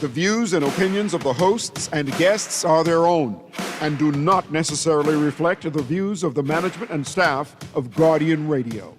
The views and opinions of the hosts and guests are their own and do not necessarily reflect the views of the management and staff of Guardian Radio.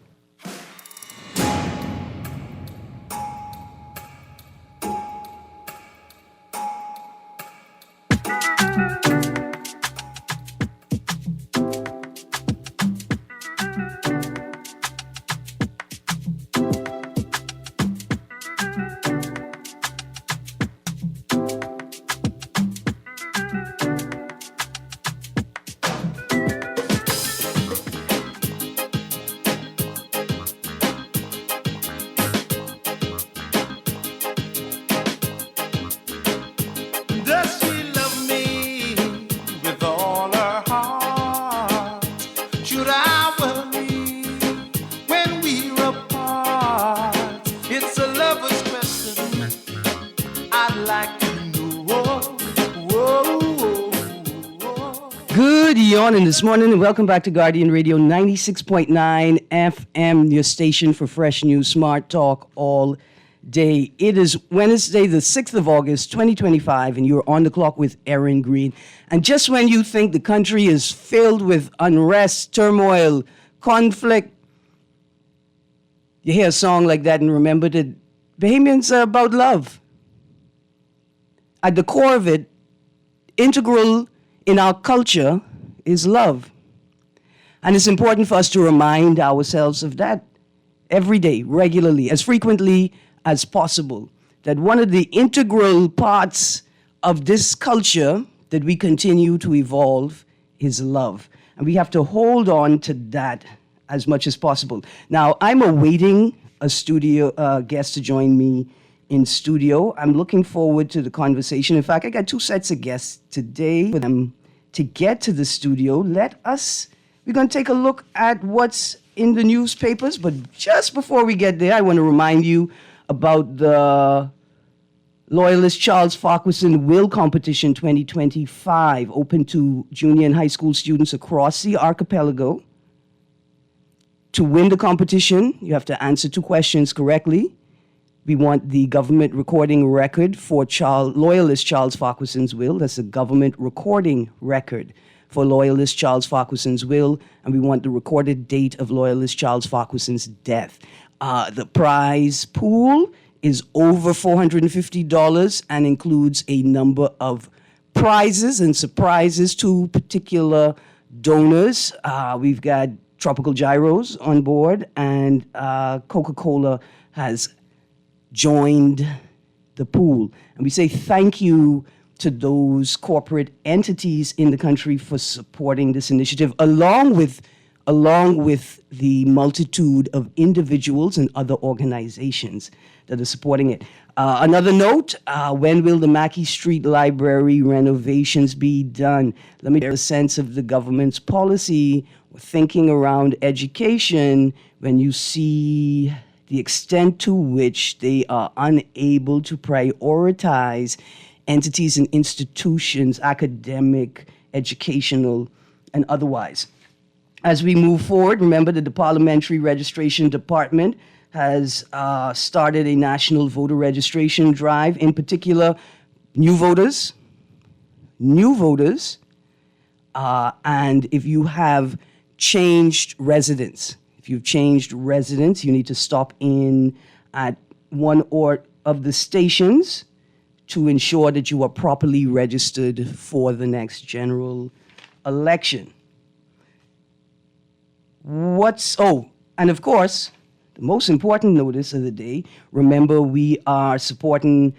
This morning, and welcome back to Guardian Radio 96.9 FM, your station for fresh news, smart talk all day. It is Wednesday, the 6th of August, 2025, and you're on the clock with Erin, Greene. And just when you think the country is filled with unrest, turmoil, conflict, you hear a song like that and remember that Bahamians are about love. At the core of it, integral in our culture is love. And it's important for us to remind ourselves of that every day, regularly, as frequently as possible. That one of the integral parts of this culture that we continue to evolve is love. And we have to hold on to that as much as possible. Now, I'm awaiting a studio guest to join me in studio. I'm looking forward to the conversation. In fact, I got two sets of guests today with them. To get to the studio, we're going to take a look at what's in the newspapers. But just before we get there, I want to remind you about the Loyalist Charles Farquharson Will Competition 2025, open to junior and high school students across the archipelago. To win the competition, you have to answer two questions correctly. We want the government recording record for Loyalist Charles Farquharson's will. That's a government recording record for Loyalist Charles Farquharson's will. And we want the recorded date of Loyalist Charles Farquharson's death. The prize pool is over $450 and includes a number of prizes and surprises to particular donors. We've got Tropical Gyros on board, and Coca-Cola has joined the pool. And we say thank you to those corporate entities in the country for supporting this initiative, along with the multitude of individuals and other organizations that are supporting it. Another note, when will the Mackey Street Library renovations be done? Let me get a sense of the government's policy or thinking around education when you see the extent to which they are unable to prioritize entities and institutions, academic, educational, and otherwise. As we move forward, remember that the Parliamentary Registration Department has started a national voter registration drive, in particular, new voters, and if you have changed residence. If you've changed residence, you need to stop in at one or of the stations to ensure that you are properly registered for the next general election. And of course, the most important notice of the day, remember we are supporting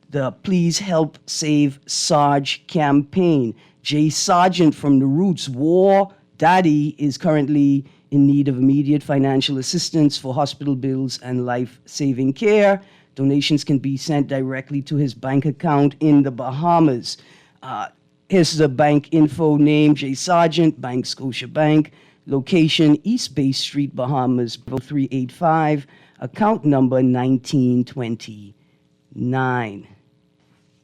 the Please Help Save Sarge campaign. Jay Sargent from The Roots, War Daddy, is currently in need of immediate financial assistance for hospital bills and life-saving care. Donations can be sent directly to his bank account in the Bahamas. Here's the bank info name, J. Sargent, Bank Scotiabank. Location, East Bay Street, Bahamas, 0385. Account number 1929.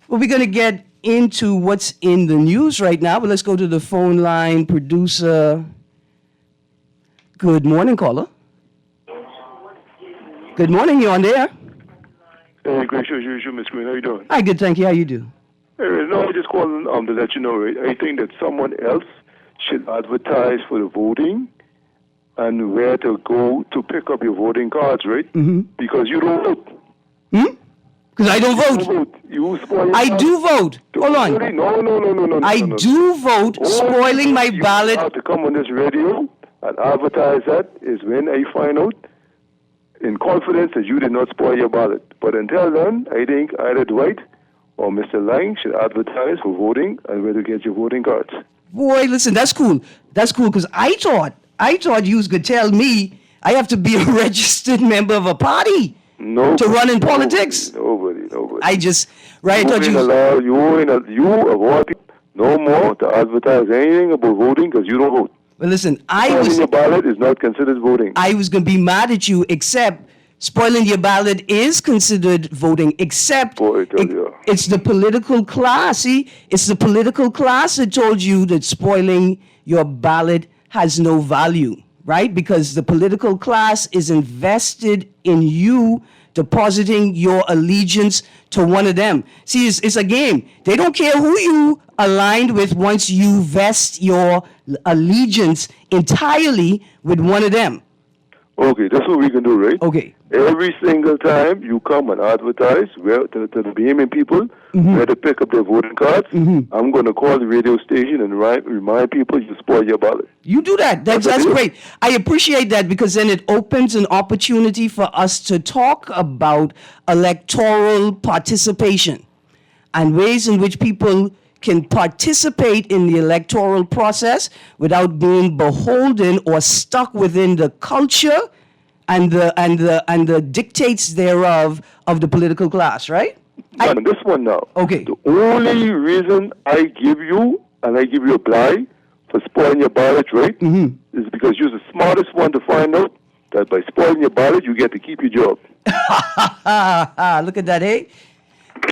Well, we're going to get into what's in the news right now, but let's go to the phone line. Producer, good morning, caller. Good morning, you're on there. Hey, gracious usual, Miss Greene. How you doing? Hi, good, thank you. How you do? Hey, no, I just calling to let you know, right? I think that someone else should advertise for the voting and where to go to pick up your voting cards, right? Mm-hmm. Because you don't vote. Because I don't You don't vote. vote. You spoil your I ballot. do vote. Hold on. Really? No. I no. do vote, spoiling my You ballot. have to come on this radio and advertise that is when I find out in confidence that you did not spoil your ballot. But until then, I think either Dwight or Mr. Lang should advertise for voting and where to get your voting cards. Boy, listen, that's cool. That's cool because I thought you could tell me I have to be a registered member of a party No. to run in politics. Nobody. I thought you. You of all people, no more to advertise anything about voting because you don't vote. Well, listen, Spoiling your ballot is not considered voting. I was going to be mad at you, except spoiling your ballot is considered voting, except Boy, I tell you. it's the political class. See, it's the political class that told you that spoiling your ballot has no value, right? Because the political class is invested in you depositing your allegiance to one of them. See, it's a game. They don't care who you aligned with once you vest your allegiance entirely with one of them. Okay, that's what we can do, right? Okay. Every single time you come and advertise where to the Bahamian people where to pick up their voting cards, I'm going to call the radio station and remind people you spoil your ballot. You do that. That's great. I appreciate that because then it opens an opportunity for us to talk about electoral participation and ways in which people can participate in the electoral process without being beholden or stuck within the culture and the dictates thereof of the political class, right? On this one now. Okay. The only reason I give you a ply for spoiling your ballot, right, is because you're the smartest one to find out that by spoiling your ballot, you get to keep your job. Look at that, eh?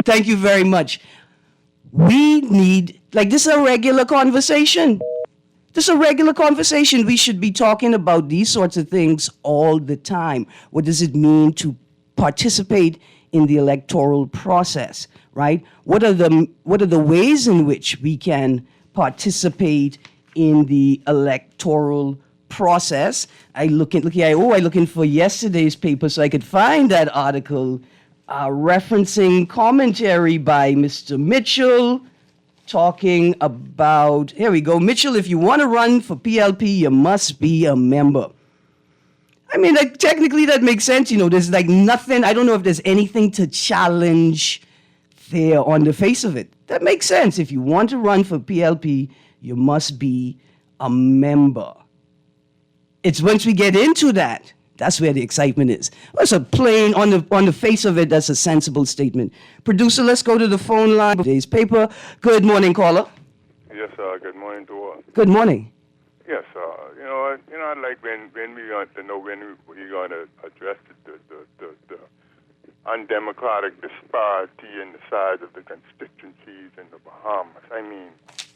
Thank you very much. We need, this is a regular conversation. This is a regular conversation. We should be talking about these sorts of things all the time. What does it mean to participate in the electoral process, right? What are the ways in which we can participate in the electoral process? I looking for yesterday's paper so I could find that article referencing commentary by Mr. Mitchell talking about, here we go, Mitchell, if you want to run for PLP, you must be a member. I mean, technically that makes sense. There's nothing, I don't know if there's anything to challenge there on the face of it. That makes sense. If you want to run for PLP, you must be a member. It's once we get into that, that's where the excitement is. That's a plain, on the face of it, that's a sensible statement. Producer, let's go to the phone line. Today's paper. Good morning, caller. Yes, good morning to all. Good morning. Yes, I'd like when we want to know when we're going to address the undemocratic disparity in the size of the constituencies in the Bahamas. I mean,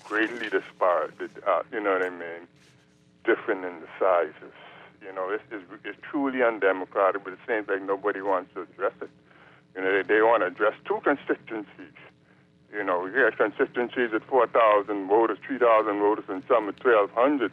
greatly disparate. You know what I mean? Different in the sizes. It's truly undemocratic, but it seems like nobody wants to address it. They want to address two constituencies. We got constituencies at 4,000 voters, 3,000 voters, and some at 1,200.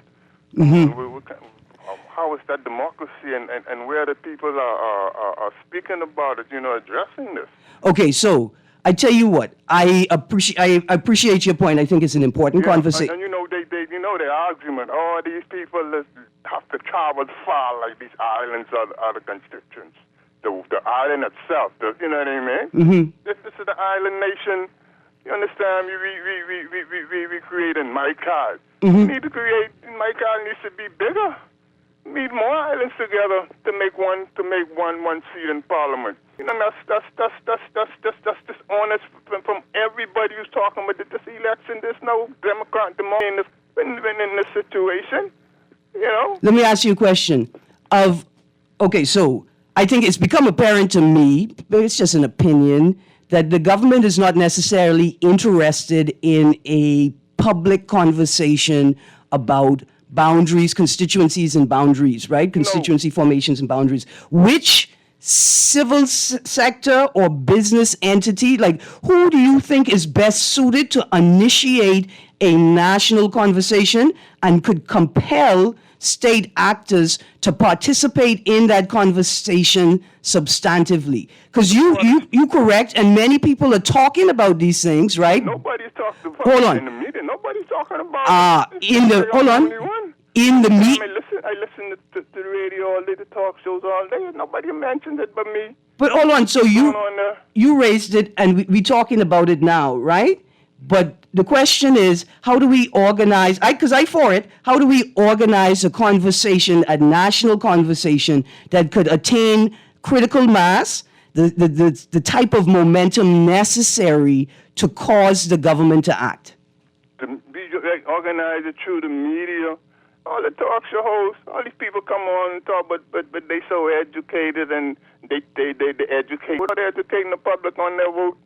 How is that democracy, and where the people are speaking about it, addressing this? Okay, so I tell you what, I appreciate your point. I think it's an important conversation. And the argument, these people have to travel far, like these islands are the constituents. The island itself, you know what I mean? Mm-hmm. This is the island nation. You understand? We create in my card. Mm-hmm. We need to create, my card needs to be bigger. We need more islands together to make one seat in Parliament. That's dishonest from everybody who's talking about this election. There's no Democrat democracy in this situation. Let me ask you a question. So I think it's become apparent to me, but it's just an opinion, that the government is not necessarily interested in a public conversation about boundaries, constituencies and boundaries, right? Constituency formations and boundaries, which civil sector or business entity? Like, who do you think is best suited to initiate a national conversation and could compel state actors to participate in that conversation substantively? Because you correct, and many people are talking about these things, right? Nobody's talking about Hold on. it in the media. Nobody's talking about it. In the hold on. In the I listen to the radio all day, the talk shows all day. Nobody mentions it but me. But hold on, so What's going on there? you raised it, and we're talking about it now, right? But the question is, how do we organize? Because I for it. How do we organize a conversation, a national conversation that could attain critical mass, the type of momentum necessary to cause the government to act? To be organize it through the media. All the talk show hosts, all these people come on and talk, but they so educated and they educate. What are they educating the public on their vote?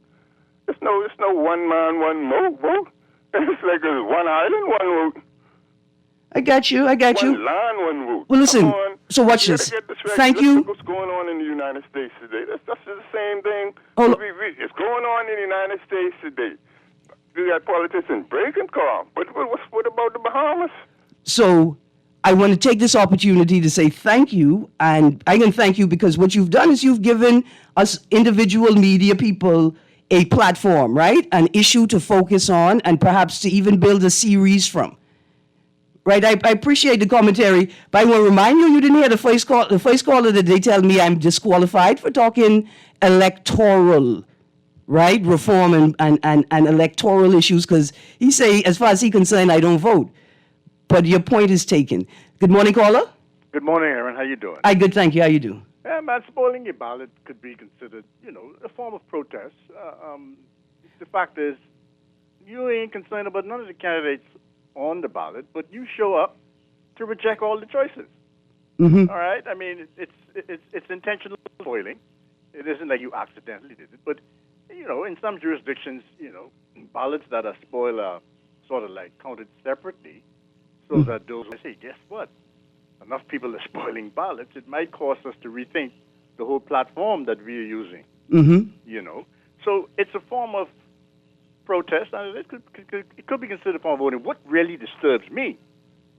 It's no one man, one vote. It's like there's one island, one vote. I got you. One land, one vote. Well, listen. Come on. So watch You this. gotta get right. Thank Look you. at what's going on in the United States today? That's the same thing. Oh, It's going on in the United States today. You got politicians breaking car, but what about the Bahamas? So I want to take this opportunity to say thank you, and I can thank you because what you've done is you've given us individual media people a platform, right? An issue to focus on and perhaps to even build a series from. Right? I appreciate the commentary, but I want to remind you didn't hear the first call. The first caller that they tell me I'm disqualified for talking electoral, right? Reform and electoral issues, because he say, as far as he's concerned, I don't vote. But your point is taken. Good morning, caller. Good morning, Erin. How you doing? Good, thank you. How you do? Man, spoiling your ballot could be considered, a form of protest. The fact is, you ain't concerned about none of the candidates on the ballot, but you show up to reject all the choices. Mm-hmm. All right? I mean, it's intentional spoiling. It isn't like you accidentally did it, but in some jurisdictions, ballots that are spoiled are sort of like counted separately, so that those say, guess what? Enough people are spoiling ballots. It might cause us to rethink the whole platform that we are using. Mm-hmm. So it's a form of protest, and it could be considered a form of voting. What really disturbs me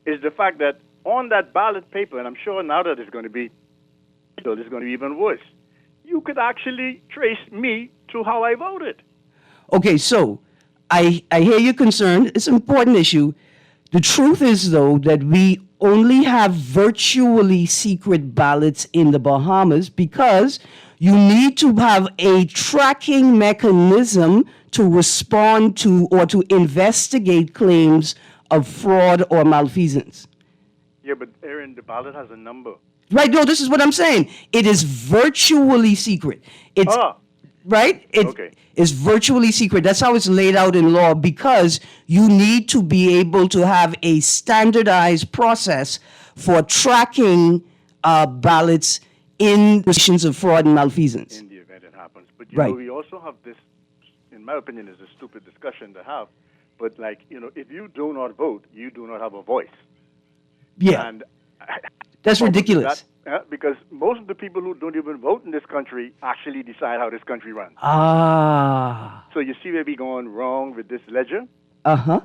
is the fact that on that ballot paper, and I'm sure now that it's going to be, it's going to be even worse, you could actually trace me to how I voted. Okay, so I hear your concern. It's an important issue. The truth is, though, that we only have virtually secret ballots in the Bahamas because you need to have a tracking mechanism to respond to or to investigate claims of fraud or malfeasance. Yeah, but Erin, the ballot has a number. Right, no, this is what I'm saying. It is virtually secret. It's right? Okay. It's virtually secret. That's how it's laid out in law because you need to be able to have a standardized process for tracking ballots in situations of fraud and malfeasance. In the event it happens. But, Right. we also have this, in my opinion, is a stupid discussion to have. But, if you do not vote, you do not have a voice. Yeah, And that's ridiculous. because most of the people who don't even vote in this country actually decide how this country runs. So you see where we're going wrong with this ledger? Uh-huh.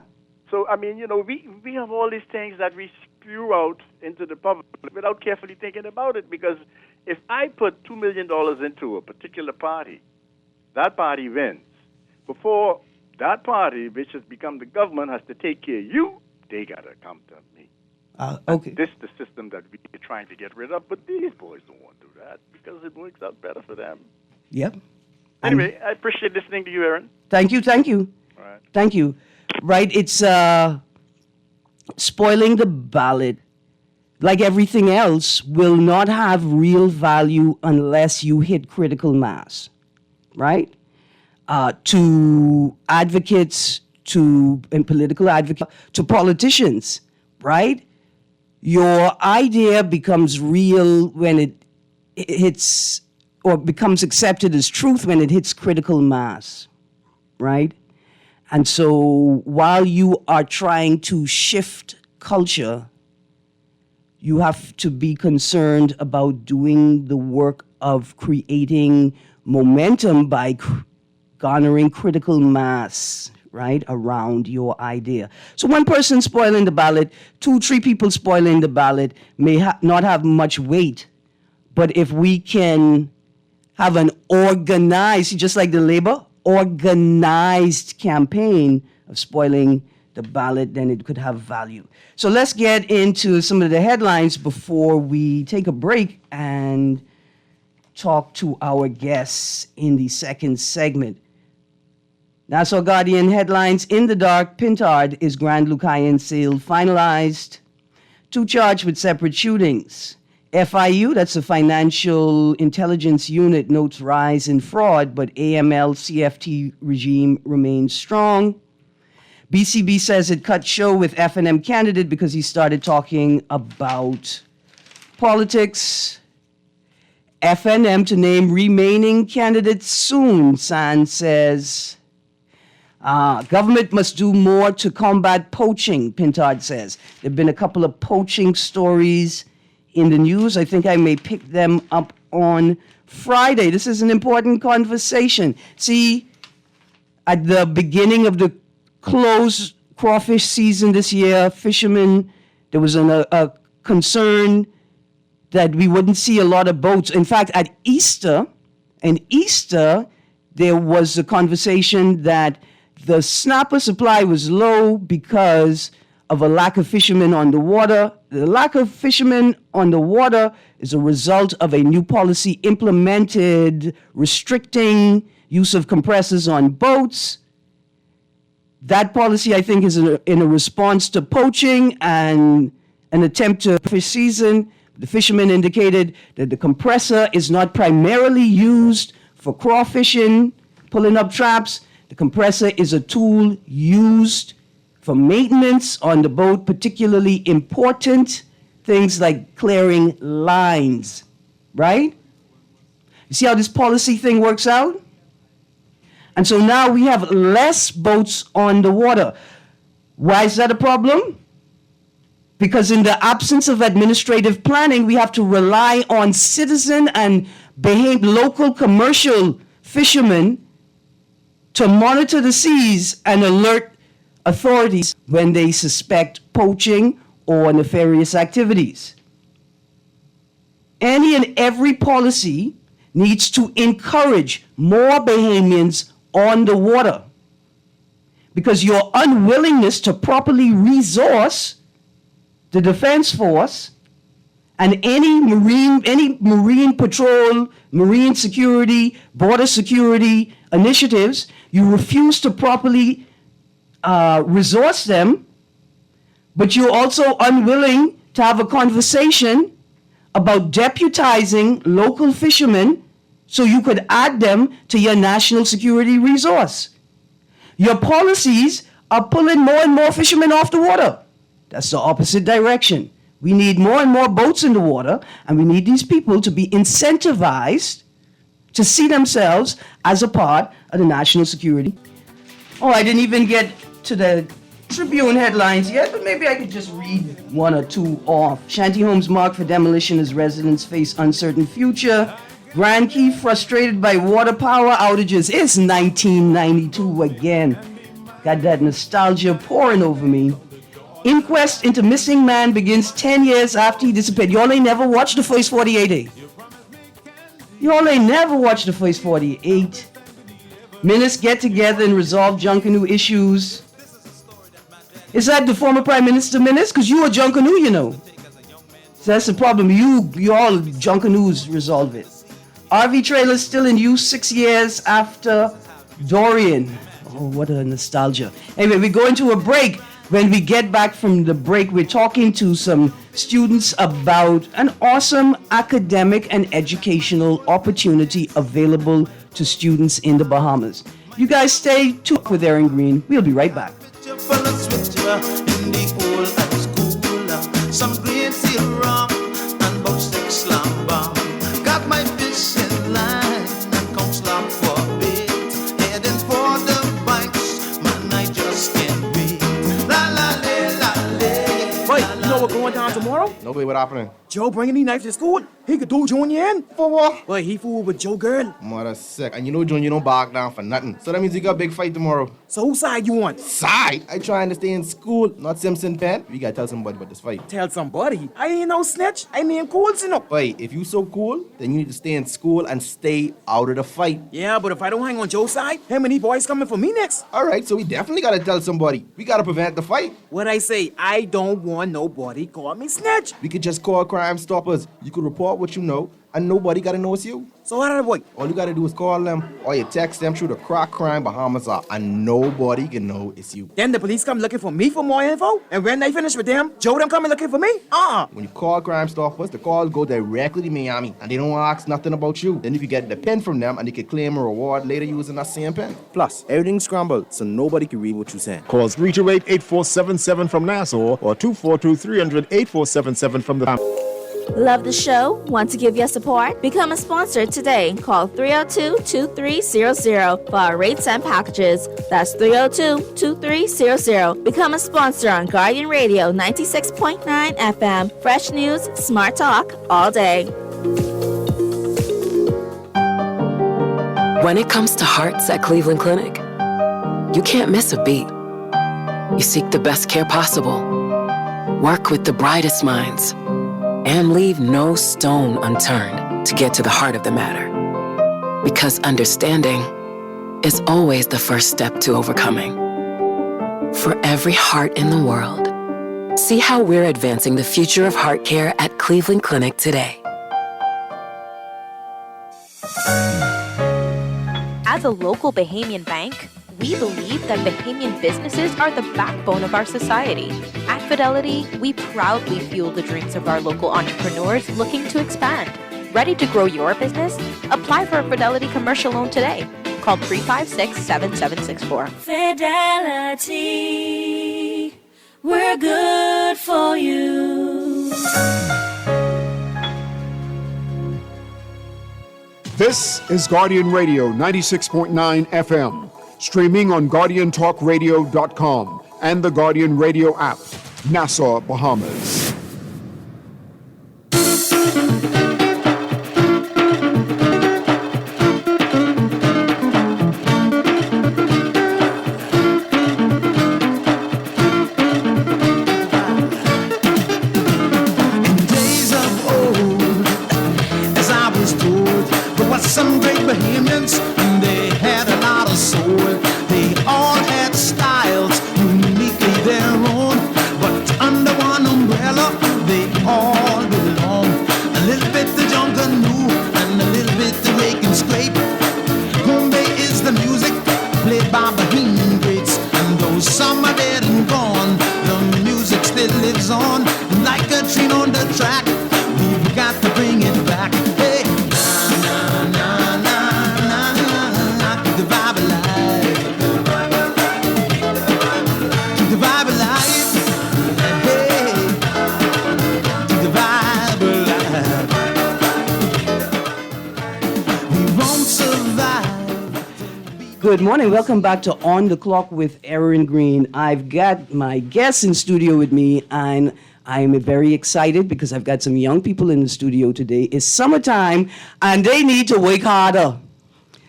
So, I mean, we have all these things that we spew out into the public without carefully thinking about it, because if I put $2 million into a particular party, that party wins. Before that party, which has become the government, has to take care of you, they got to come to me. Okay. This is the system that we're trying to get rid of, but these boys don't want to do that because it works out better for them. Yep. Anyway, I appreciate listening to you, Erin. Thank you. All right. Thank you. Right, it's spoiling the ballot, like everything else, will not have real value unless you hit critical mass, right? To advocates, and political advocates, to politicians, right? Your idea becomes real when it hits, or becomes accepted as truth when it hits critical mass, right? And so while you are trying to shift culture, you have to be concerned about doing the work of creating momentum by garnering critical mass, right, around your idea. So one person spoiling the ballot, 2-3 people spoiling the ballot may not have much weight, but if we can have an organized, just like the Labor, organized campaign of spoiling the ballot, then it could have value. So let's get into some of the headlines before we take a break and talk to our guests in the second segment. Nassau Guardian headlines: in the dark, Pintard is Grand Lucayan sale finalized. 2 charged with separate shootings. FIU, that's the Financial Intelligence Unit, notes rise in fraud, but AML CFT regime remains strong. BCB says it cut show with F&M candidate because he started talking about politics. FNM to name remaining candidates soon, San says. Government must do more to combat poaching, Pintard says. There have been a couple of poaching stories in the news. I think I may pick them up on Friday. This is an important conversation. See, at the beginning of the closed crawfish season this year, fishermen, there was a concern that we wouldn't see a lot of boats. In fact, at Easter, there was a conversation that the snapper supply was low because of a lack of fishermen on the water. The lack of fishermen on the water is a result of a new policy implemented restricting use of compressors on boats. That policy, I think, is in a response to poaching and an attempt to fish season. The fishermen indicated that the compressor is not primarily used for crawfishing, pulling up traps. The compressor is a tool used for maintenance on the boat, particularly important things like clearing lines, right? You see how this policy thing works out? And so now we have less boats on the water. Why is that a problem? Because in the absence of administrative planning, we have to rely on citizen and local commercial fishermen to monitor the seas and alert authorities when they suspect poaching or nefarious activities. Any and every policy needs to encourage more Bahamians on the water, because your unwillingness to properly resource the Defense Force and any marine patrol, marine security, border security initiatives, you refuse to properly resource them, but you're also unwilling to have a conversation about deputizing local fishermen so you could add them to your national security resource. Your policies are pulling more and more fishermen off the water. That's the opposite direction. We need more and more boats in the water, and we need these people to be incentivized to see themselves as a part of the national security. Oh, I didn't even get to the Tribune headlines yet, but maybe I could just read 1 or 2 off. Shanty homes marked for demolition as residents face uncertain future. Grand Key frustrated by water power outages. It's 1992 again. Got that nostalgia pouring over me. Inquest into missing man begins 10 years after he disappeared. Y'all ain't never watched the first 48, eh? Y'all ain't never watched the first 48. Ministers get together and resolve Junkanoo issues. Is that the former Prime Minister Minister? Because you a Junkanoo, you know. So that's the problem. You all Junkanoos resolve it. RV trailer still in use 6 years after Dorian. Oh, what a nostalgia. Anyway, we go into a break. When we get back from the break, we're talking to some students about an awesome academic and educational opportunity available to students in the Bahamas. You guys stay tuned with Erin Greene. We'll be right back. Some green seal rum and about 6 slam bomb. Got my fish in line and come slam for a bit. Heading for the banks, man, I just can't wait. La la la la la. Wait, you know what's going down tomorrow? Joe? No, babe, what happening? Joe bringing these knives to school? He could do Junior in. For what? But he fooled with Joe girl. Mother sick. And you know, Junior don't back down for nothing. So that means you got a big fight tomorrow. So whose side you on? Side? I trying to stay in school, not Simpson Pen. We gotta tell somebody about this fight. Tell somebody. I ain't no snitch. I mean cool, you know. Wait, if you so cool, then you need to stay in school and stay out of the fight. Yeah, but if I don't hang on Joe's side, him and these boys coming for me next. All right, so we definitely gotta tell somebody. We gotta prevent the fight. What I say, I don't want nobody call me snitch. We could just call Crime Stoppers. You could report what you know, and nobody gotta know it's you. So how did I boy? All you gotta do is call them, or you text them through the Crack Crime Bahamas app, and nobody can know it's you. Then the police come looking for me for more info, and when they finish with them, Joe them coming looking for me? When you call Crime Stoppers, the calls go directly to Miami, and they don't ask nothing about you. Then you can get the pen from them, and they can claim a reward later using that same pen. Plus, everything's scrambled, so nobody can read what you're saying. Call 328-8477 from Nassau or 242-300-8477 from the... Love the show? Want to give your support? Become a sponsor today. Call 302-2300 for our rates and packages. That's 302-2300. Become a sponsor on Guardian Radio 96.9 FM. Fresh news, smart talk, all day. When it comes to hearts at Cleveland Clinic, you can't miss a beat. You seek the best care possible, work with the brightest minds, and leave no stone unturned to get to the heart of the matter. Because understanding is always the first step to overcoming. For every heart in the world, see how we're advancing the future of heart care at Cleveland Clinic today. As a local Bahamian bank, we believe that Bahamian businesses are the backbone of our society. At Fidelity, we proudly fuel the dreams of our local entrepreneurs looking to expand. Ready to grow your business? Apply for a Fidelity commercial loan today. Call 356-7764. Fidelity, we're good for you. This is Guardian Radio 96.9 FM, streaming on GuardianTalkRadio.com and the Guardian Radio app, Nassau, Bahamas. Some great Bahamians, they had a lot of soul. They all had styles uniquely their own, but under one umbrella they all belong. A little bit the jungle new and a little bit the rake and scrape. Home Bay is the music played by Bahamian greats, and though some are dead and gone, the music still lives on. And like a train on the track, we've got to bring it back. Hey. Good morning. Welcome back to On the Clock with Erin Greene. I've got my guests in studio with me, and I'm very excited because I've got some young people in the studio today. It's summertime, and they need to work harder.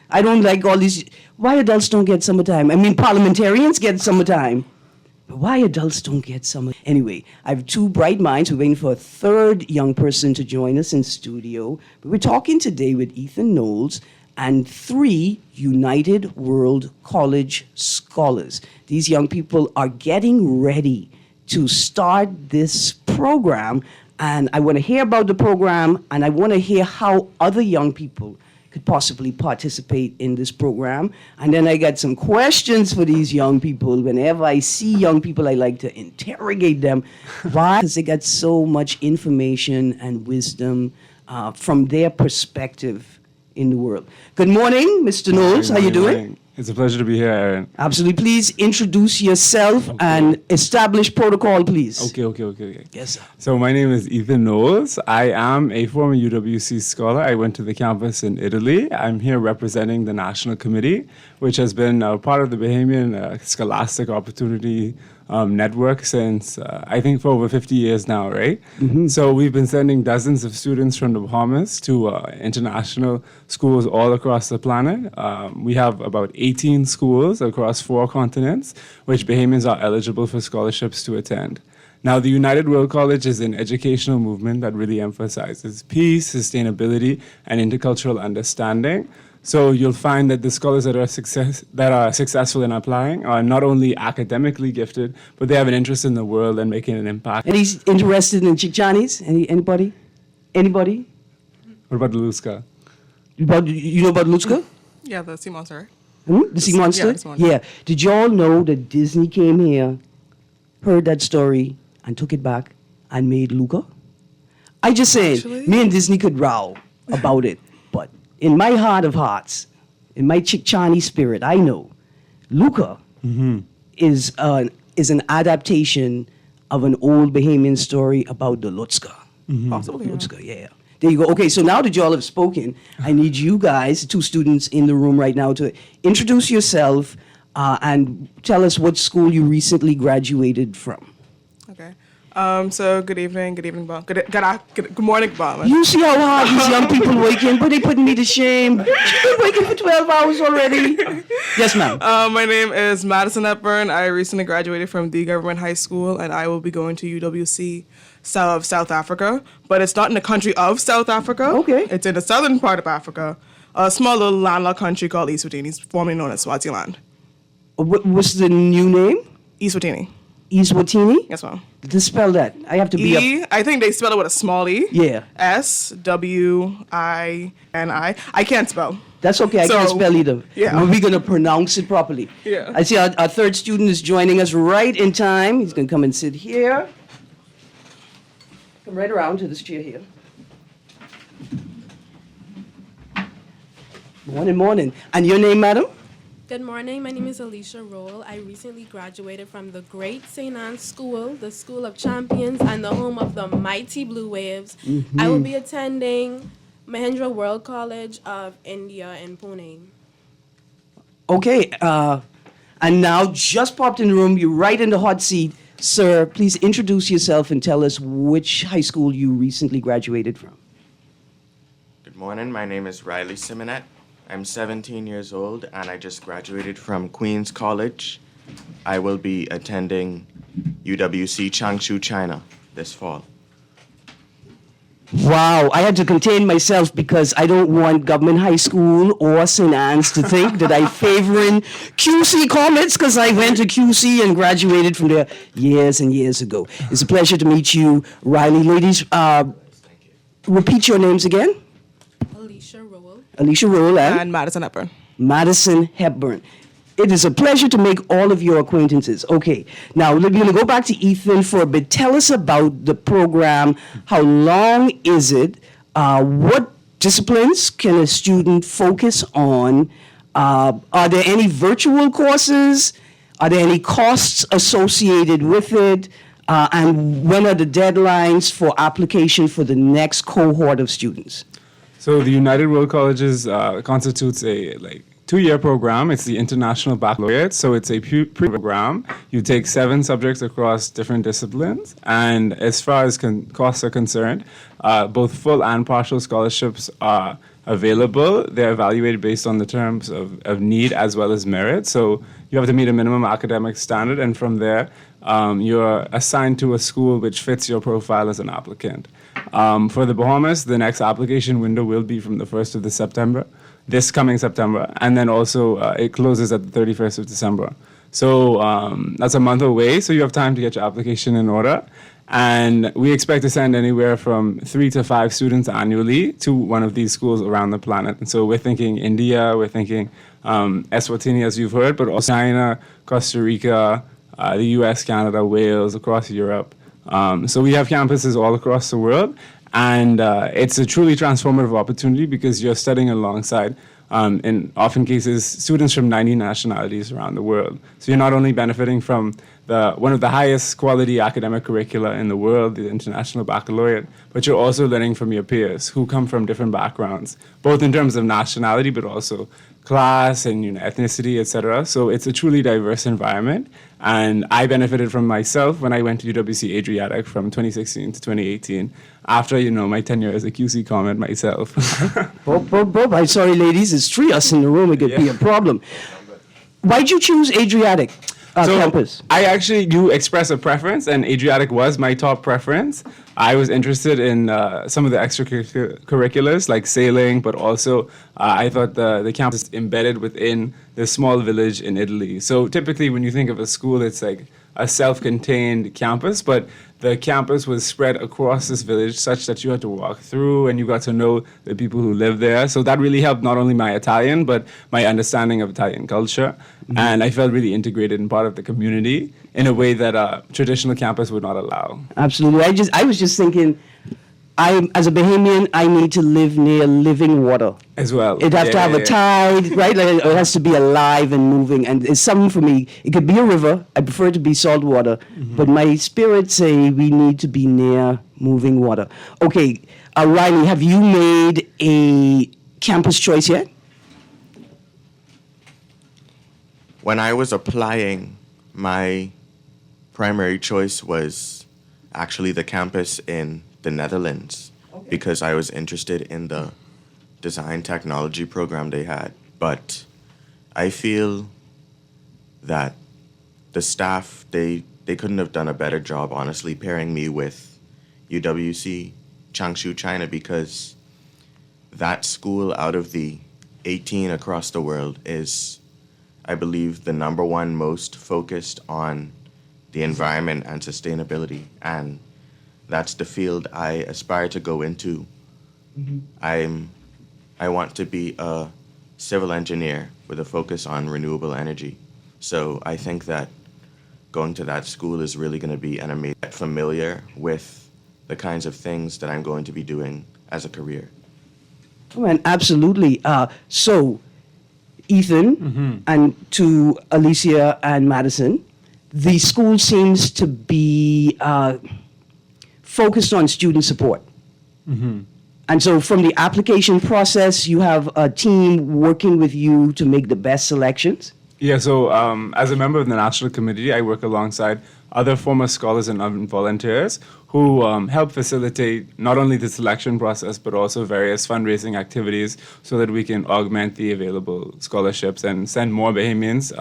I don't like all these. Why adults don't get summertime? I mean, parliamentarians get summertime. But why adults don't get summer? Anyway, I have two bright minds. We're waiting for a third young person to join us in studio. But we're talking today with Ethan Knowles and 3 United World College scholars. These young people are getting ready to start this program, and I want to hear about the program, and I want to hear how other young people could possibly participate in this program. And then I got some questions for these young people. Whenever I see young people, I like to interrogate them. Why? Because they got so much information and wisdom from their perspective in the world. Good morning, Mr. Knowles. How you doing? It's a pleasure to be here, Erin. Absolutely. Please introduce yourself and establish protocol, please. Okay. Yes, sir. So my name is Ethan Knowles. I am a former UWC scholar. I went to the campus in Italy. I'm here representing the National Committee, which has been part of the Bahamian Scholastic Opportunity Network since, I think, for over 50 years now, right? So we've been sending dozens of students from the Bahamas to international schools all across the planet. We have about 18 schools across 4 continents, which Bahamians are eligible for scholarships to attend. Now, the United World College is an educational movement that really emphasizes peace, sustainability, and intercultural understanding. So you'll find that the scholars that are successful in applying are not only academically gifted, but they have an interest in the world and making an impact. And he's interested in Chichanis? Anybody? Anybody? What about the Luska? You know about Luska? Yeah, the sea monster. The sea monster? Yeah, the sea monster. Yeah. Did y'all know that Disney came here, heard that story, and took it back and made Luca? I just saying, me and Disney could row about it, but in my heart of hearts, in my Chichani spirit, I know Luca is an adaptation of an old Bahamian story about the Lutska. Possibly. Lutska, yeah. There you go. Okay, so now that y'all have spoken, I need you guys, 2 students in the room right now, to introduce yourself and tell us what school you recently graduated from. Okay. So good evening, good morning, Bahamas. You see how hard these young people working, but they putting me to shame. You've been working for 12 hours already. Yes, ma'am. My name is Madison Hepburn. I recently graduated from the government high school, and I will be going to UWC South Africa. But it's not in the country of South Africa. Okay. It's in the southern part of Africa, a small little landlocked country called Eswatini, formerly known as Swaziland. What's the new name? Eswatini. Eswatini? Yes, ma'am. Just spell that. I have to be I think they spell it with a small e. Yeah. SWINI. I can't spell. That's okay. I can't spell either. Yeah. We're going to pronounce it properly. Yeah. I see our 3rd student is joining us right in time. He's going to come and sit here. Come right around to this chair here. Morning. And your name, madam? Good morning. My name is Alicia Roll. I recently graduated from the Great St. Anne's School, the School of Champions, and the home of the mighty Blue Waves. I will be attending Mahendra World College of India in Pune. Okay. And now, just popped in the room, you're right in the hot seat. Sir, please introduce yourself and tell us which high school you recently graduated from. Good morning. My name is Riley Simonet. I'm 17 years old, and I just graduated from Queens College. I will be attending UWC Changshu, China this fall. Wow, I had to contain myself because I don't want government high school or St. Anne's to think that I favoring QC Comets because I went to QC and graduated from there years and years ago. It's a pleasure to meet you, Riley. Ladies, repeat your names again. Alicia Roll and Madison Hepburn. Madison Hepburn. It is a pleasure to make all of your acquaintances. Okay, now we're going to go back to Ethan for a bit. Tell us about the program. How long is it? What disciplines can a student focus on? Are there any virtual courses? Are there any costs associated with it? And when are the deadlines for application for the next cohort of students? So the United World Colleges constitutes a 2-year program. It's the International Baccalaureate, so it's a program. You take 7 subjects across different disciplines, and as far as costs are concerned, both full and partial scholarships are available. They're evaluated based on the terms of need as well as merit. So you have to meet a minimum academic standard, and from there, you're assigned to a school which fits your profile as an applicant. For the Bahamas, the next application window will be from the 1st of September, this coming September, and then also it closes at the 31st of December. So that's a month away, so you have time to get your application in order. And we expect to send anywhere from 3 to 5 students annually to one of these schools around the planet. And so we're thinking India, we're thinking Eswatini, as you've heard, but also China, Costa Rica, the US, Canada, Wales, across Europe. So we have campuses all across the world, and it's a truly transformative opportunity because you're studying alongside, in often cases, students from 90 nationalities around the world. So you're not only benefiting from one of the highest quality academic curricula in the world, the International Baccalaureate, but you're also learning from your peers who come from different backgrounds, both in terms of nationality, but also class and ethnicity, etc. So it's a truly diverse environment. And I benefited from myself when I went to UWC Adriatic from 2016 to 2018 after, my tenure as a QC comment myself. Bob, I'm sorry, ladies. It's 3 us in the room. It could be a problem. Why'd you choose Adriatic campus? You expressed a preference, and Adriatic was my top preference. I was interested in some of the extracurriculars like sailing, but also I thought the campus is embedded within this small village in Italy. So typically when you think of a school, it's like a self-contained campus, but the campus was spread across this village such that you had to walk through and you got to know the people who live there. So that really helped not only my Italian, but my understanding of Italian culture. Mm-hmm. And I felt really integrated and part of the community in a way that a traditional campus would not allow. Absolutely. I was just thinking, as a Bahamian, I need to live near living water. As well. It'd have to have a tide, right? Like, it has to be alive and moving. And it's something for me. It could be a river. I prefer it to be salt water. Mm-hmm. But my spirit say we need to be near moving water. Okay, Riley, have you made a campus choice yet? When I was applying, my primary choice was actually the campus in the Netherlands, because I was interested in the design technology program they had. But I feel that the staff, they couldn't have done a better job, honestly, pairing me with UWC Changshu, China, because that school out of the 18 across the world is, I believe, the #1 most focused on the environment and sustainability. And that's the field I aspire to go into. Mm-hmm. I want to be a civil engineer with a focus on renewable energy. So I think that going to that school is really going to be an amazing, familiar with the kinds of things that I'm going to be doing as a career. Oh, and absolutely. So, Ethan, mm-hmm. and to Alicia and Madison, the school seems to be focused on student support. Mm-hmm. And so from the application process, you have a team working with you to make the best selections? Yeah, so as a member of the National Committee, I work alongside other former scholars and volunteers who help facilitate not only the selection process, but also various fundraising activities so that we can augment the available scholarships and send more Bahamians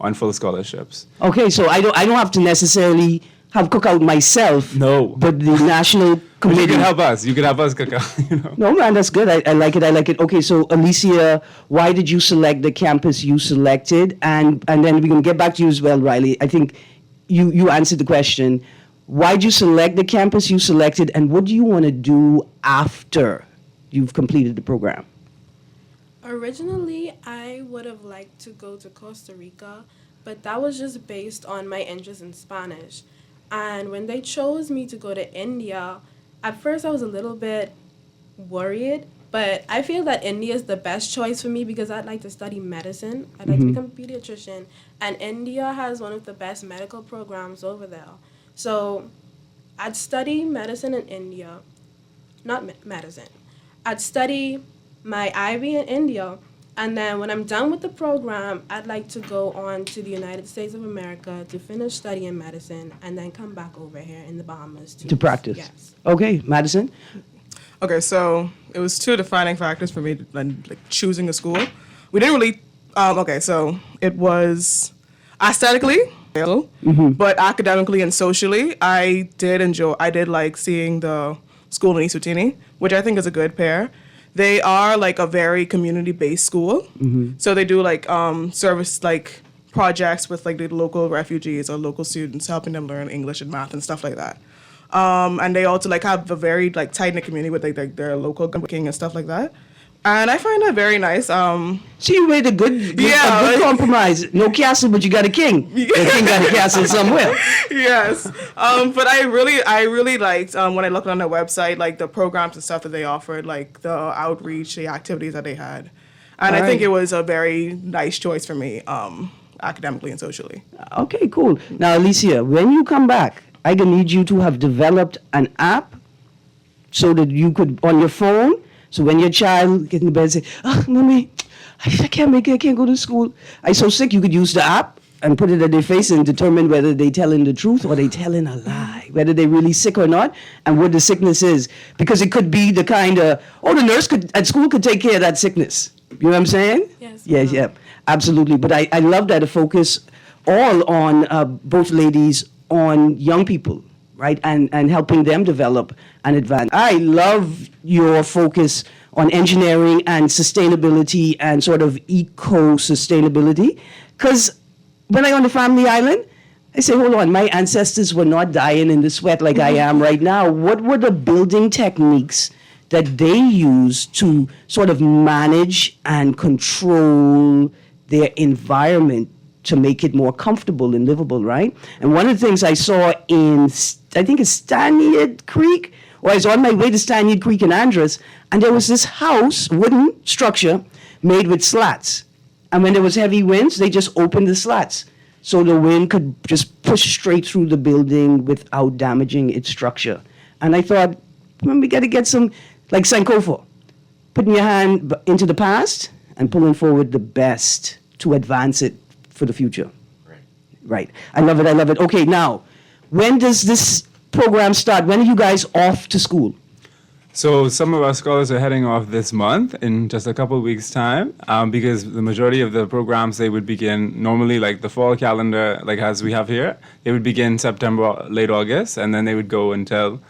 on full scholarships. Okay, so I don't have to necessarily have cookout myself. No. But the National Committee. You can help us. You can help us cook out. No, man, that's good. I like it. Okay, so Alicia, why did you select the campus you selected? And then we're going to get back to you as well, Riley. I think you answered the question. Why did you select the campus you selected, and what do you want to do after you've completed the program? Originally, I would have liked to go to Costa Rica, but that was just based on my interest in Spanish. And when they chose me to go to India, at first I was a little bit worried, but I feel that India is the best choice for me because I'd like to study medicine. I'd like to become a pediatrician, and India has one of the best medical programs over there. So I'd study medicine in India, not medicine. I'd study my IB in India, and then when I'm done with the program, I'd like to go on to the United States of America to finish studying medicine and then come back over here in the Bahamas to practice. Yes. Okay, Madison? Okay, so it was 2 defining factors for me, like choosing a school. We didn't really, so it was aesthetically, but academically and socially, I did like seeing the school in Isutini, which I think is a good pair. They are like a very community-based school. So they do like service like projects with like the local refugees or local students, helping them learn English and math and stuff like that. And they also like have a very like tight-knit community with like their local king and stuff like that. And I find that very nice. So you made a good compromise. No castle, but you got a king. The king got a castle somewhere. Yes. But I really liked when I looked on their website, like the programs and stuff that they offered, like the outreach, the activities that they had. And I think it was a very nice choice for me, academically and socially. Okay, cool. Now, Alicia, when you come back, I'm going to need you to have developed an app so that you could, on your phone, so when your child gets in the bed and say, "Oh, mommy, I said, I can't make it, I can't go to school. I'm so sick, you could use the app and put it at their face and determine whether they telling the truth or they telling a lie, whether they're really sick or not, and what the sickness is. Because it could be the kind of, the nurse at school could take care of that sickness. You know what I'm saying? Yes. Yes, yeah, absolutely. But I love that it focus all on both ladies on young people, right? And helping them develop and advance. I love your focus on engineering and sustainability and sort of eco-sustainability. Because when I'm on the family island, I say, hold on, my ancestors were not dying in the sweat like I am right now. What were the building techniques that they use to sort of manage and control their environment to make it more comfortable and livable, right? And one of the things I saw in, I think it's Stanyard Creek, or I was on my way to Stanyard Creek in Andros, and there was this house, wooden structure, made with slats. And when there was heavy winds, they just opened the slats so the wind could just push straight through the building without damaging its structure. And I thought, we got to get some, like Sankofa, putting your hand into the past and pulling forward the best to advance it for the future. Right. I love it. I love it. Okay, now, when does this program start? When are you guys off to school? So some of our scholars are heading off this month in just a couple of weeks' time, because the majority of the programs, they would begin normally like the fall calendar, like as we have here, they would begin September, late August, and then they would go until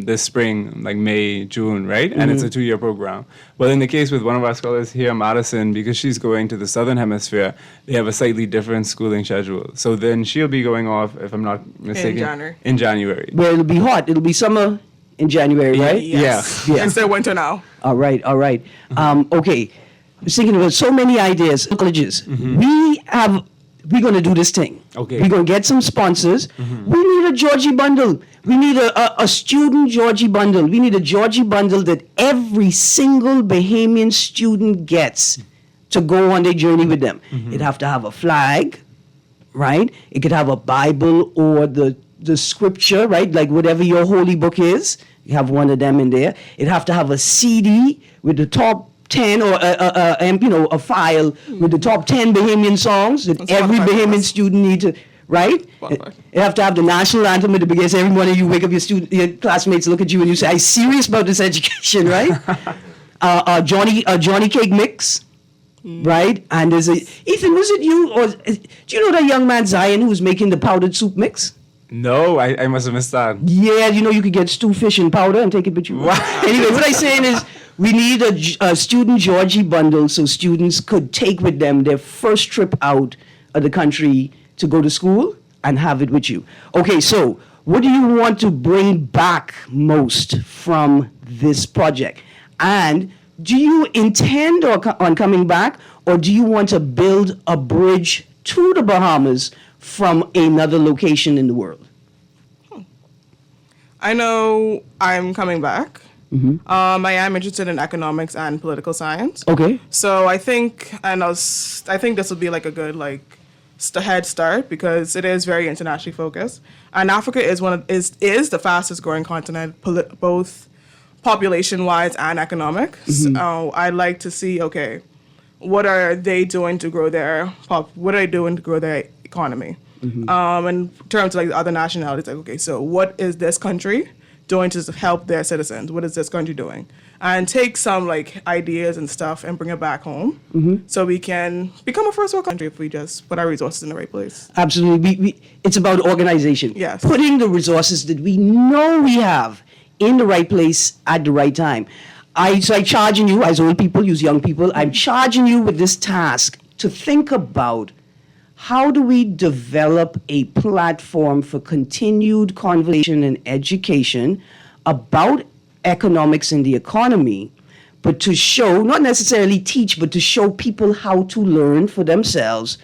this spring, like May, June, right? And it's a 2-year program. But in the case with one of our scholars here, Madison, because she's going to the Southern Hemisphere, they have a slightly different schooling schedule. So then she'll be going off, if I'm not mistaken, in January. Where it'll be hot. It'll be summer in January, right? Yes. Yeah. Instead of winter now. All right. Okay. I was thinking about so many ideas. Colleges. We're going to do this thing. Okay. We're going to get some sponsors. We need a Georgie bundle. We need a student Georgie bundle. We need a Georgie bundle that every single Bahamian student gets to go on their journey with them. It'd have to have a flag, right? It could have a Bible or the scripture, right? Like whatever your holy book is, you have one of them in there. It'd have to have a CD with the top 10 or a file with the top 10 Bahamian songs that every Bahamian student needs to, right? You have to have the national anthem at the beginning. So every morning you wake up, your classmates look at you and you say, "I'm serious about this education," right? Johnny Cake Mix, right? And there's Ethan, was it you? Or do you know that young man Zion who was making the powdered soup mix? No, I must have missed that. Yeah, you could get stew fish and powder and take it with you. Anyway, what I'm saying is, we need a student Georgie bundle so students could take with them their first trip out of the country to go to school and have it with you. Okay, so what do you want to bring back most from this project? And do you intend on coming back, or do you want to build a bridge to the Bahamas from another location in the world? I know I'm coming back. I am interested in economics and political science. Okay. So I think this will be like a good head start because it is very internationally focused, and Africa is is the fastest growing continent, both population wise and economic. So I'd like to see what are they doing to grow their economy. In terms of other nationalities, so what is this country doing to help their citizens? What is this country doing? And take some ideas and stuff and bring it back home so we can become a first world country if we just put our resources in the right place. Absolutely. It's about organization. Yes. Putting the resources that we know we have in the right place at the right time. I'm charging you, as old people use young people, I'm charging you with this task to think about how do we develop a platform for continued conversation and education about economics and the economy, but to show, not necessarily teach, but to show people how to learn for themselves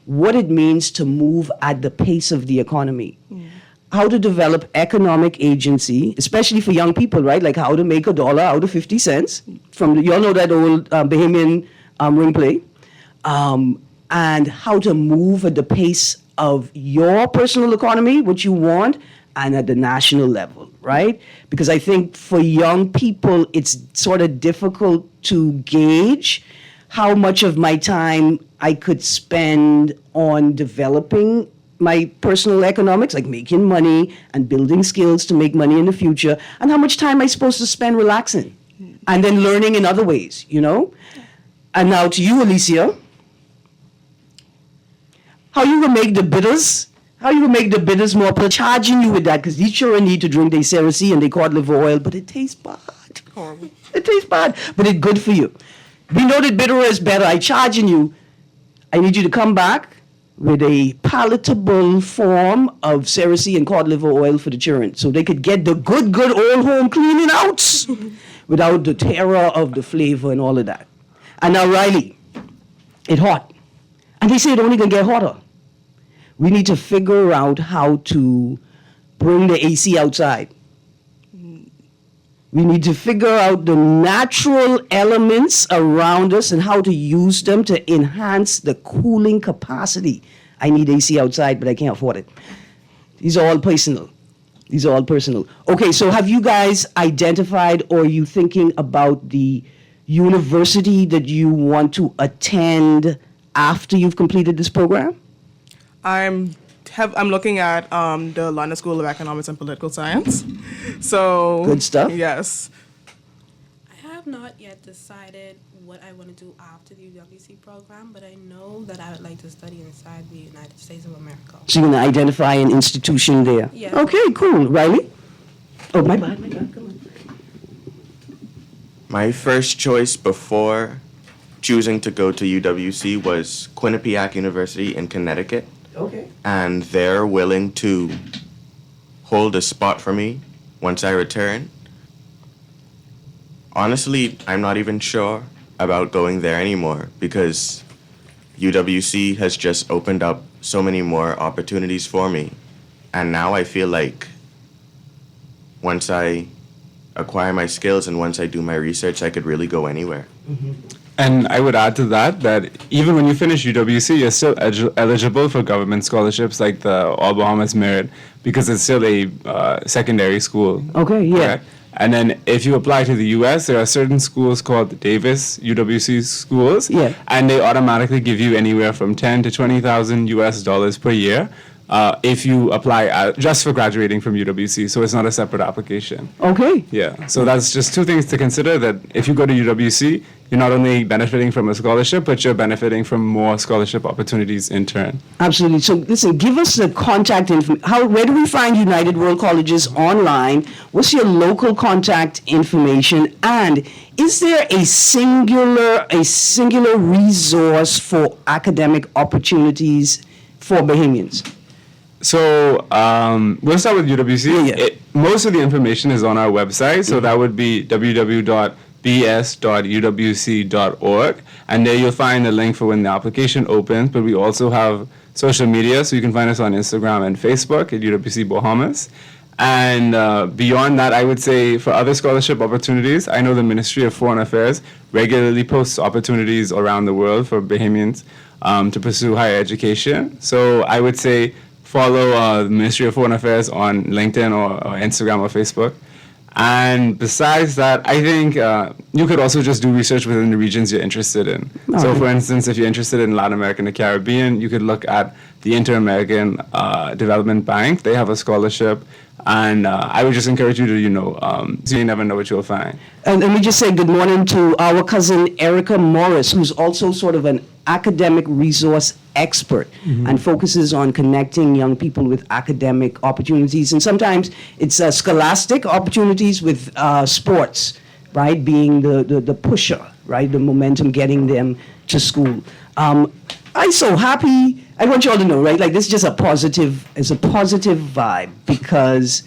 what it means to move at the pace of the economy. How to develop economic agency, especially for young people, right? Like how to make $1 out of 50 cents. You all know that old Bahamian ring play. And how to move at the pace of your personal economy, what you want, and at the national level, right? Because I think for young people, it's sort of difficult to gauge how much of my time I could spend on developing my personal economics, like making money and building skills to make money in the future, and how much time I'm supposed to spend relaxing and then learning in other ways, you know? And now to you, Alicia, how you gonna make the bitters? How you gonna make the bitters more charging you with that? Because these children need to drink their Cersei and they cod liver oil, but it tastes bad. Horrible. It tastes bad, but it's good for you. We know that bitter is better. I charging you. I need you to come back with a palatable form of Cersei and cod liver oil for the children, so they could get the good old home cleaning out without the terror of the flavor and all of that. And now, Riley, it's hot. And they say it only gonna get hotter. We need to figure out how to bring the AC outside. We need to figure out the natural elements around us and how to use them to enhance the cooling capacity. I need AC outside, but I can't afford it. These are all personal. These are all personal. Okay, so have you guys identified, or are you thinking about the university that you want to attend after you've completed this program? I'm looking at the London School of Economics and Political Science. So good stuff. Yes. I have not yet decided what I want to do after the UWC program, but I know that I would like to study inside the United States of America. So you're going to identify an institution there? Yeah. Okay, cool. Riley? Oh, my bad. Come on. My first choice before choosing to go to UWC was Quinnipiac University in Connecticut. Okay. And they're willing to hold a spot for me once I return. Honestly, I'm not even sure about going there anymore because UWC has just opened up so many more opportunities for me. And now I feel like once I acquire my skills and once I do my research, I could really go anywhere. Mm-hmm. And I would add to that even when you finish UWC, you're still eligible for government scholarships like the All Bahamas Merit because it's still a secondary school. Okay, yeah. Correct? And then if you apply to the U.S., there are certain schools called Davis UWC schools, yeah, and they automatically give you anywhere from $10,000 to $20,000 US per year if you apply just for graduating from UWC. So it's not a separate application. Okay. Yeah. So that's just two things to consider. That if you go to UWC, you're not only benefiting from a scholarship, but you're benefiting from more scholarship opportunities in turn. Absolutely. So listen, give us the contact information. Where do we find United World Colleges online? What's your local contact information? And is there a singular resource for academic opportunities for Bahamians? So we'll start with UWC. Yeah. Most of the information is on our website, so that would be www.bs.uwc.org, and there you'll find a link for when the application opens. But we also have social media, so you can find us on Instagram and Facebook at UWC Bahamas. And beyond that, I would say for other scholarship opportunities, I know the Ministry of Foreign Affairs regularly posts opportunities around the world for Bahamians to pursue higher education. So I would say follow the Ministry of Foreign Affairs on LinkedIn or Instagram or Facebook. And besides that, I think you could also just do research within the regions you're interested in. So for instance, if you're interested in Latin America and the Caribbean, you could look at the Inter-American Development Bank. They have a scholarship. And I would just encourage you to, so you never know what you'll find. And let me just say good morning to our cousin Erica Morris, who's also sort of an academic resource expert and focuses on connecting young people with academic opportunities. And sometimes it's scholastic opportunities with sports, right, being the pusher, right, the momentum getting them to school. I'm so happy. I want you all to know, right, like this is just a positive vibe because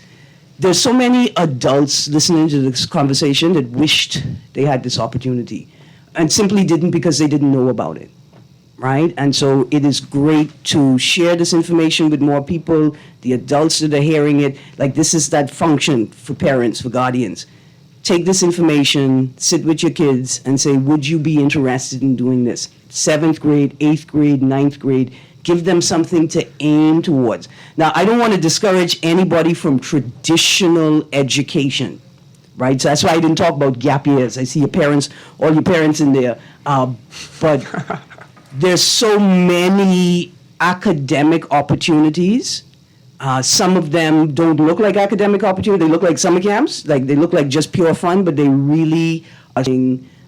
there's so many adults listening to this conversation that wished they had this opportunity and simply didn't because they didn't know about it, right? And so it is great to share this information with more people, the adults that are hearing it. Like this is that function for parents, for guardians. Take this information, sit with your kids and say, would you be interested in doing this? 7th grade, 8th grade, 9th grade, give them something to aim towards. Now, I don't want to discourage anybody from traditional education, right? So that's why I didn't talk about gap years. I see your parents, all your parents in there. But there's so many academic opportunities. Some of them don't look like academic opportunities. They look like summer camps. Like they look like just pure fun, but they really are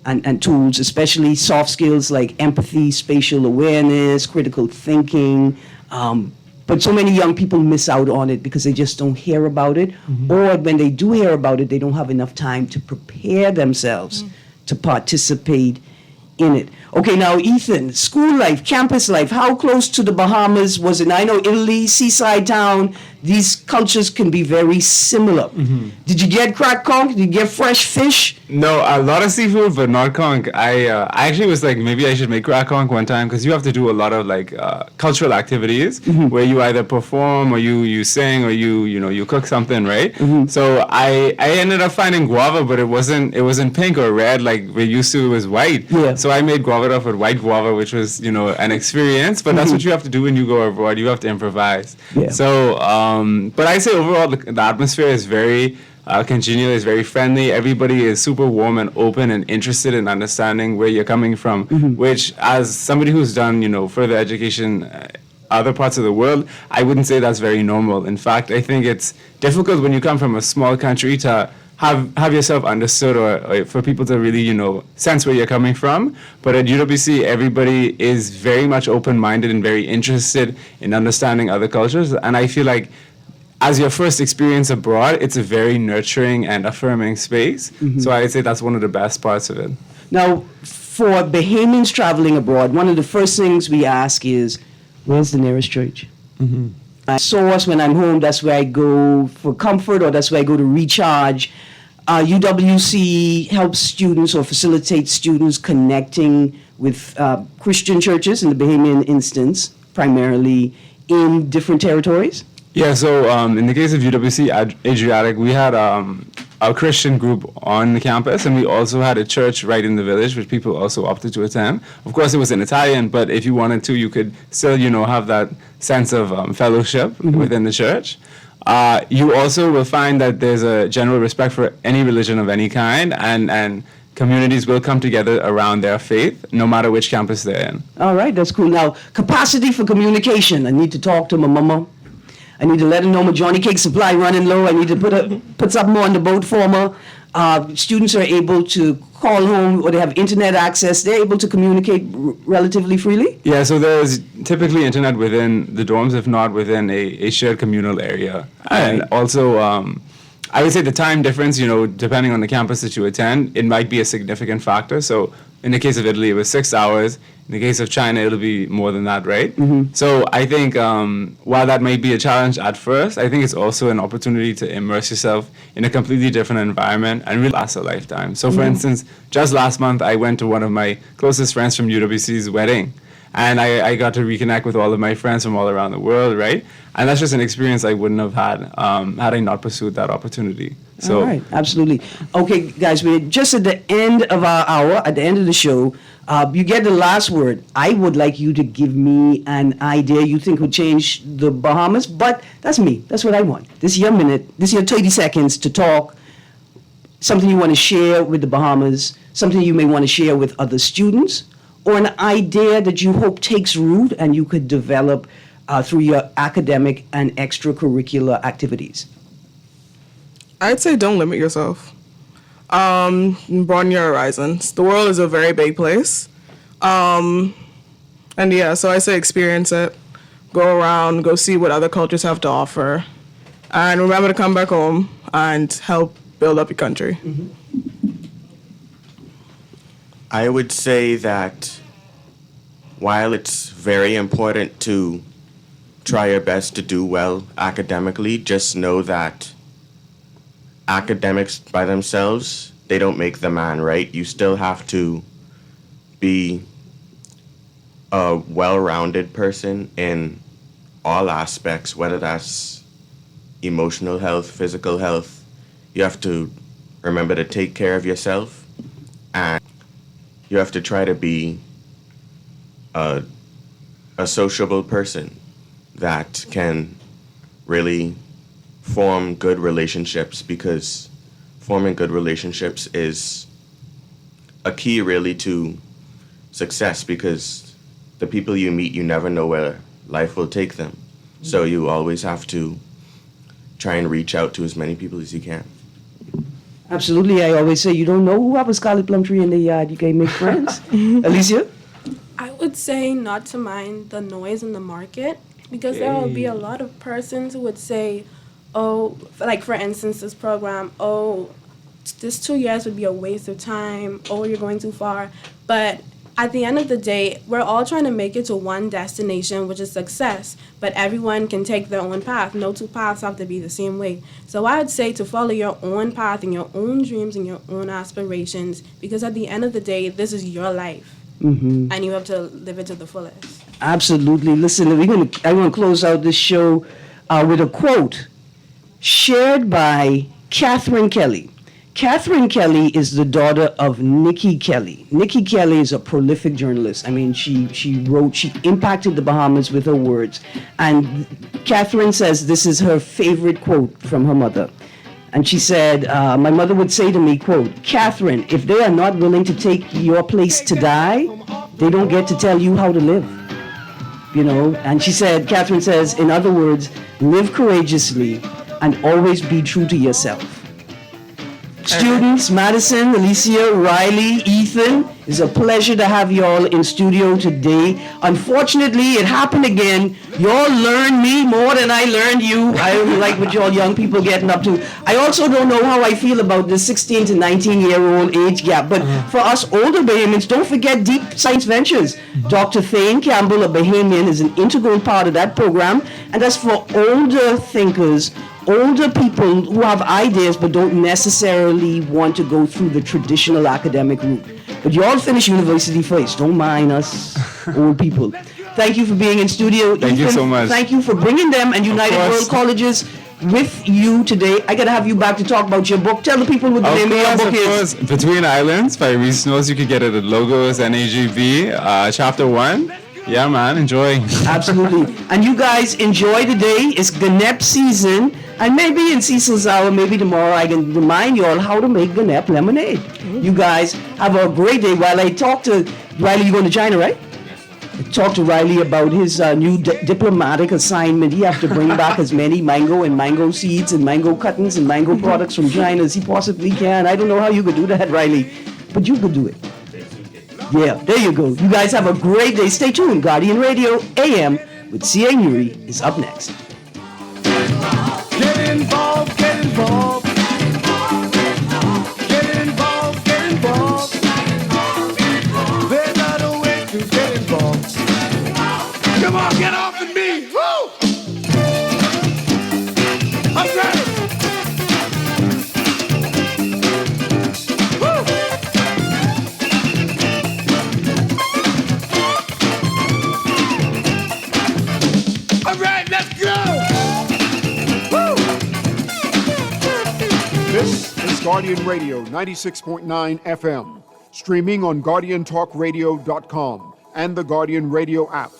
and tools, especially soft skills like empathy, spatial awareness, critical thinking. But so many young people miss out on it because they just don't hear about it. Or when they do hear about it, they don't have enough time to prepare themselves to participate in it. Okay, now Ethan, school life, campus life, how close to the Bahamas was it? Now, I know Italy, seaside town, these cultures can be very similar. Did you get crack conch? Did you get fresh fish? No, a lot of seafood, but not conch. I actually was like, maybe I should make crack conch one time because you have to do a lot of like cultural activities where you either perform or you sing or you cook something, right? So I ended up finding guava, but it wasn't pink or red like we're used to. It was white. Yeah. So I made guava off with white guava, which was an experience. But that's what you have to do when you go abroad. You have to improvise. Yeah. So, but I say overall the atmosphere is very congenial, is very friendly. Everybody is super warm and open and interested in understanding where you're coming from, which as somebody who's done, further education other parts of the world, I wouldn't say that's very normal. In fact, I think it's difficult when you come from a small country to have yourself understood or for people to really, sense where you're coming from. But at UWC, everybody is very much open-minded and very interested in understanding other cultures. And I feel like as your first experience abroad, it's a very nurturing and affirming space. So I'd say that's one of the best parts of it. Now, for Bahamians traveling abroad, one of the first things we ask is, where's the nearest church? Source, when I'm home, that's where I go for comfort or that's where I go to recharge. UWC helps students or facilitates students connecting with Christian churches, in the Bahamian instance, primarily in different territories. Yeah, so in the case of UWC Adriatic, we had a Christian group on the campus, and we also had a church right in the village, which people also opted to attend. Of course, it was in Italian, but if you wanted to, you could still, have that sense of fellowship within the church. You also will find that there's a general respect for any religion of any kind, and communities will come together around their faith, no matter which campus they're in. All right, that's cool. Now, capacity for communication. I need to talk to my mama. I need to let her know my Johnny Cake supply running low. I need to put something more on the boat for her. Students are able to call home or they have internet access. They're able to communicate relatively freely? Yeah, so there's typically internet within the dorms, if not within a shared communal area. And also, I would say the time difference, depending on the campus that you attend, it might be a significant factor. So in the case of Italy, it was 6 hours. In the case of China, it'll be more than that, right? So I think while that may be a challenge at first, I think it's also an opportunity to immerse yourself in a completely different environment and really last a lifetime. So for instance, just last month, I went to one of my closest friends from UWC's wedding. And I got to reconnect with all of my friends from all around the world, right? And that's just an experience I wouldn't have had had I not pursued that opportunity. So, all right, absolutely. Okay, guys, we're just at the end of our hour, at the end of the show. You get the last word. I would like you to give me an idea you think would change the Bahamas, but that's me. That's what I want. This is your minute. This is your 30 seconds to talk. Something you want to share with the Bahamas, something you may want to share with other students, or an idea that you hope takes root and you could develop through your academic and extracurricular activities. I'd say don't limit yourself. Broaden your horizons. The world is a very big place. And yeah, so I say experience it. Go around, go see what other cultures have to offer. And remember to come back home and help build up your country. I would say that while it's very important to try your best to do well academically, just know that academics by themselves, they don't make the man, right? You still have to be a well-rounded person in all aspects, whether that's emotional health, physical health. You have to remember to take care of yourself, and you have to try to be a sociable person that can really form good relationships, because forming good relationships is a key really to success, because the people you meet, you never know where life will take them. So you always have to try and reach out to as many people as you can. Absolutely. I always say you don't know who have a scarlet plum tree in the yard. You can't make friends. Alicia? I would say not to mind the noise in the market, because there will be a lot of persons who would say, oh, like for instance, this program, oh, this 2 years would be a waste of time, oh, you're going too far. But at the end of the day, we're all trying to make it to one destination, which is success, but everyone can take their own path. No two paths have to be the same way. So I would say to follow your own path and your own dreams and your own aspirations, because at the end of the day, this is your life, and you have to live it to the fullest. Absolutely. Listen, I'm going to close out this show with a quote shared by Catherine Kelly. Catherine Kelly is the daughter of Nikki Kelly. Nikki Kelly is a prolific journalist. I mean, she impacted the Bahamas with her words. And Catherine says this is her favorite quote from her mother. And she said, my mother would say to me, quote, Catherine, if they are not willing to take your place to die, they don't get to tell you how to live. You know, and she said, Catherine says, in other words, live courageously and always be true to yourself. Students, Madison, Alicia, Riley, Ethan, it's a pleasure to have you all in studio today. Unfortunately, it happened again. Y'all learned me more than I learned you. I don't like what y'all young people getting up to. I also don't know how I feel about the 16 to 19-year-old age gap. But for us older Bahamians, don't forget Deep Science Ventures. Dr. Thane Campbell, a Bahamian, is an integral part of that program. And that's for older thinkers, older people who have ideas but don't necessarily want to go through the traditional academic route. But you all finish university first. Don't mind us old people. Thank you for being in studio. Thank you so much. Thank you for bringing them and United World Colleges with you today. I got to have you back to talk about your book. Tell the people what the name of your book is. Between Islands by Reese Snows. You can get it at Logos NAGB, Chapter 1. Yeah, man, enjoy. Absolutely. And you guys enjoy the day. It's Ganep season. And maybe in Cecil's Hour, maybe tomorrow, I can remind you all how to make Ganep lemonade. You guys have a great day. While I talk to Riley, you're going to China, right? Talk to Riley about his new diplomatic assignment. He has to bring back as many mango and mango seeds and mango cuttings and mango products from China as he possibly can. I don't know how you could do that, Riley, but you could do it. Yeah, there you go. You guys have a great day. Stay tuned. Guardian Radio AM with C.A. Nuri is up next. Get involved, get involved. Get involved, get involved. There's not a way to get involved. Come on, get off of me. Woo! I'm ready. All right, let's go. This is Guardian Radio 96.9 FM, streaming on GuardianTalkRadio.com and the Guardian Radio app.